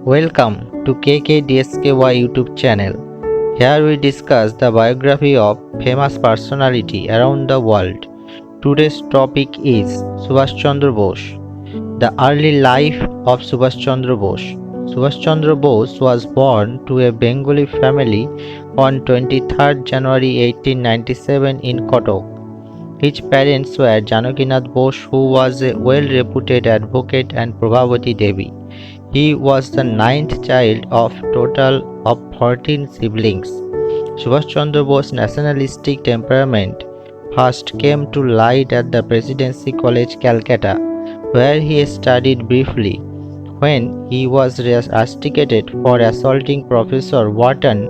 Welcome to KKDSKY YouTube channel. Here we discuss the biography of famous personality around the world. Today's topic is Subhash Chandra Bose. The early life of Subhash Chandra Bose. Subhash Chandra Bose was born to a Bengali family on 23rd January 1897 in Kotak. His parents were Janakinath Bose, who was a well-reputed advocate, and Prabhavati Devi. He was the ninth child of total of 14 siblings. Subhash Chandra Bose's nationalistic temperament first came to light at the Presidency College, Calcutta, where he studied briefly. When he was rusticated for assaulting Professor Wharton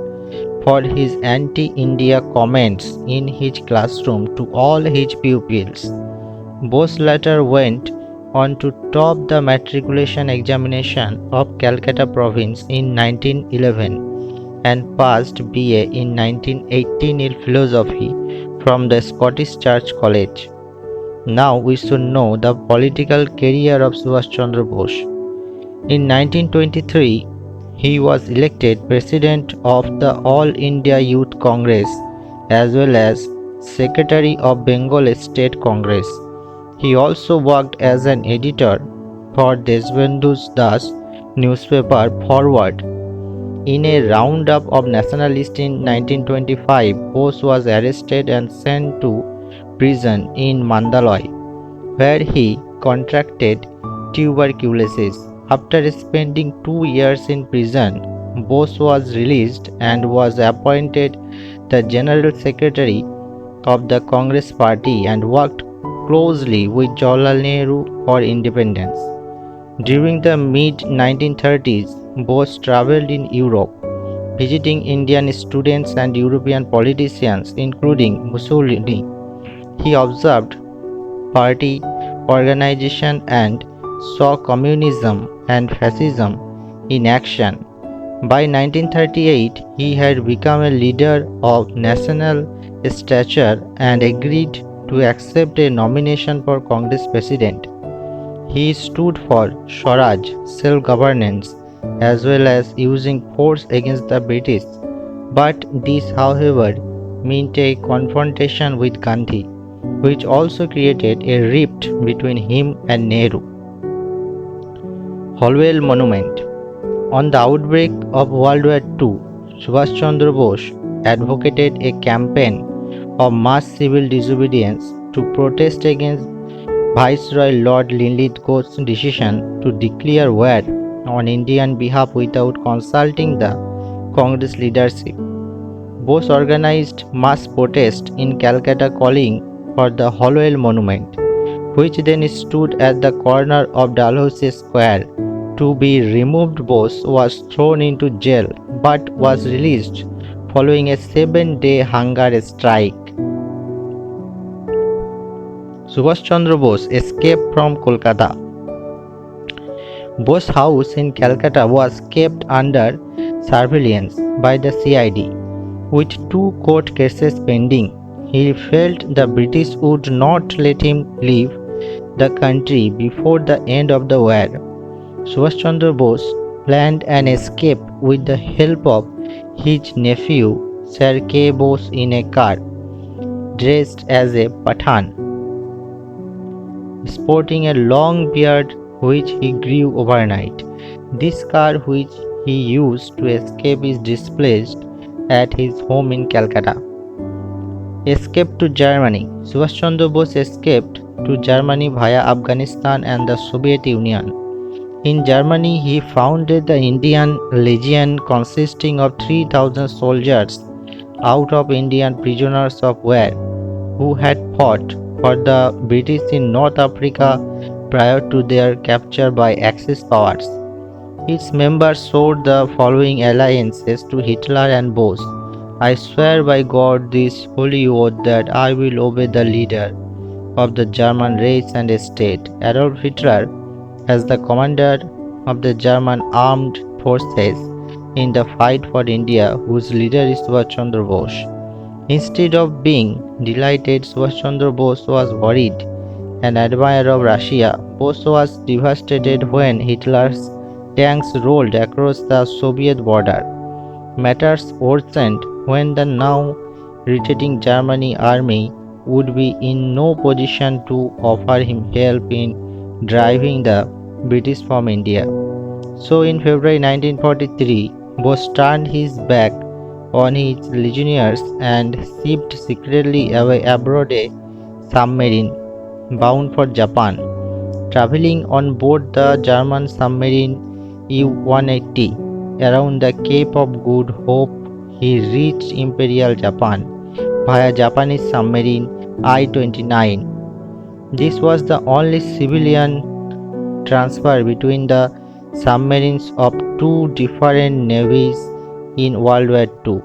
for his anti-India comments in his classroom to all his pupils. Bose later went on to top the matriculation examination of Calcutta province in 1911 and passed BA in 1918 in philosophy from the Scottish Church College. Now we should know the political career of Subhash Chandra Bose. In 1923, he was elected President of the All India Youth Congress as well as Secretary of Bengal State Congress. He also worked as an editor for Deshbandhu Das newspaper Forward. In a roundup of nationalists in 1925, Bose was arrested and sent to prison in Mandalay, where he contracted tuberculosis. After spending 2 years in prison, Bose was released and was appointed the General Secretary of the Congress Party and worked closely with Jawaharlal Nehru for independence. During the mid-1930s, Bose traveled in Europe, visiting Indian students and European politicians, including Mussolini. He observed party organization and saw communism and fascism in action. By 1938, he had become a leader of national stature and agreed to accept a nomination for Congress president. He stood for Swaraj, self-governance, as well as using force against the British. But this, however, meant a confrontation with Gandhi, which also created a rift between him and Nehru. Holwell Monument. On the outbreak of World War II, Subhash Chandra Bose advocated a campaign of mass civil disobedience to protest against Viceroy Lord Linlithgow's decision to declare war on Indian behalf without consulting the Congress leadership. Bose organized mass protest in Calcutta calling for the Holwell Monument, which then stood at the corner of Dalhousie Square, to be removed. Bose was thrown into jail but was released following a 7-day hunger strike. Subhash Chandra Bose escaped from Kolkata. Bose house in Calcutta was kept under surveillance by the CID, with 2 court cases pending. He felt the British would not let him leave the country before the end of the war. Subhash Chandra Bose planned an escape with the help of his nephew Sir K. Bose in a car, dressed as a Pathan, sporting a long beard which he grew overnight. This car which he used to escape is displayed at his home in Calcutta. Escape to Germany. Subhash Chandra Bose escaped to Germany via Afghanistan and the Soviet Union. In Germany, he founded the Indian Legion consisting of 3,000 soldiers out of Indian prisoners of war who had fought for the British in North Africa prior to their capture by Axis powers. Its members swore the following alliances to Hitler and Bose. I swear by God this holy oath that I will obey the leader of the German race and state, Adolf Hitler, as the commander of the German armed forces in the fight for India, whose leader is Subhash Chandra Bose. Instead of being delighted, Subhash Chandra Bose was worried. An admirer of Russia, Bose was devastated when Hitler's tanks rolled across the Soviet border. Matters worsened when the now retreating German army would be in no position to offer him help in driving the British from India. So in February 1943, Bose turned his back on his legionnaires and shipped secretly away aboard a submarine bound for Japan. Traveling on board the German submarine U-180 around the Cape of Good Hope, he reached Imperial Japan via Japanese submarine I-29. This was the only civilian transfer between the submarines of two different navies in World War II.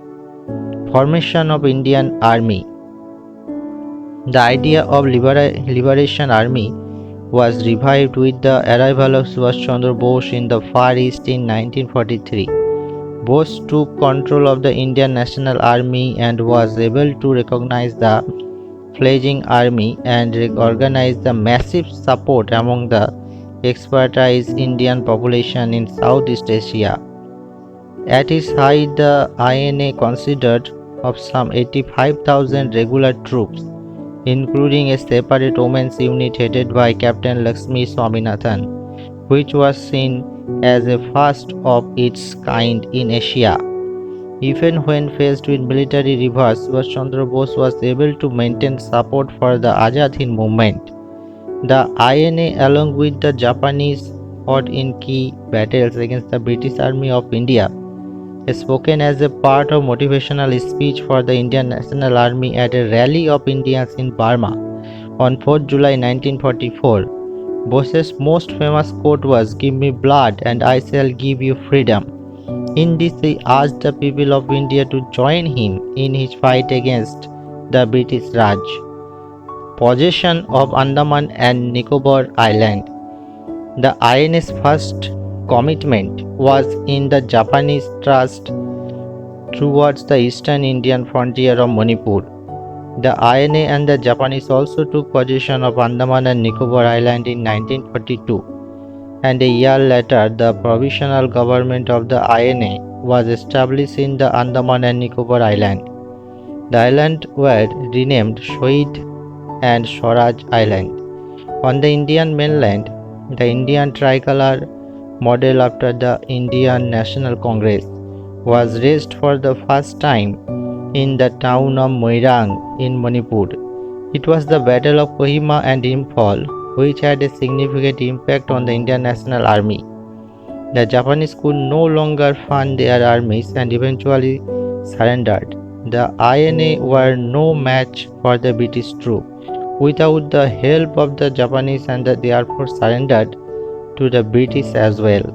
Formation of Indian Army. The idea of Liberation Army was revived with the arrival of Subhash Chandra Bose in the Far East in 1943. Bose took control of the Indian National Army and was able to recognize the fledgling army and organize the massive support among the expertise Indian population in Southeast Asia. At its height, the INA consisted of some 85,000 regular troops, including a separate women's unit headed by Captain Lakshmi Swaminathan, which was seen as a first of its kind in Asia. Even when faced with military reverse, Subhash Chandra Bose was able to maintain support for the Azad Hind movement. The INA, along with the Japanese, fought in key battles against the British Army of India, spoken as a part of motivational speech for the Indian National Army at a rally of Indians in Burma on 4th July 1944. Bose's most famous quote was, "Give me blood and I shall give you freedom." In this, he asked the people of India to join him in his fight against the British Raj. Possession of Andaman and Nicobar Island. The INA's first commitment was in the Japanese thrust towards the eastern Indian frontier of Manipur. The INA and the Japanese also took possession of Andaman and Nicobar Island in 1942, and a year later, the provisional government of the INA was established in the Andaman and Nicobar Island. The islands were renamed Shoid and Swaraj Island. On the Indian mainland, the Indian tricolor, model after the Indian National Congress, was raised for the first time in the town of Moirang in Manipur. It was the Battle of Kohima and Imphal which had a significant impact on the Indian National Army. The Japanese could no longer fund their armies and eventually surrendered. The INA were no match for the British troops without the help of the Japanese, and therefore surrendered to the British as well.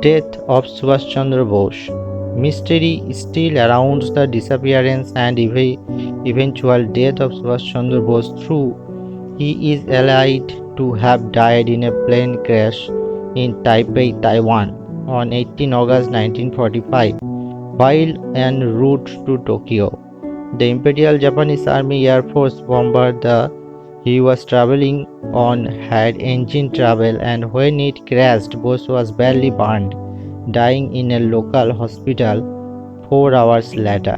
Death of Subhash Chandra Bose. Mystery still surrounds the disappearance and eventual death of Subhash Chandra Bose, through he is alleged to have died in a plane crash in Taipei, Taiwan on 18 August 1945 while en route to Tokyo. The Imperial Japanese Army Air Force bomber he was traveling on had engine trouble, and when it crashed, Bose was badly burned, dying in a local hospital 4 hours later.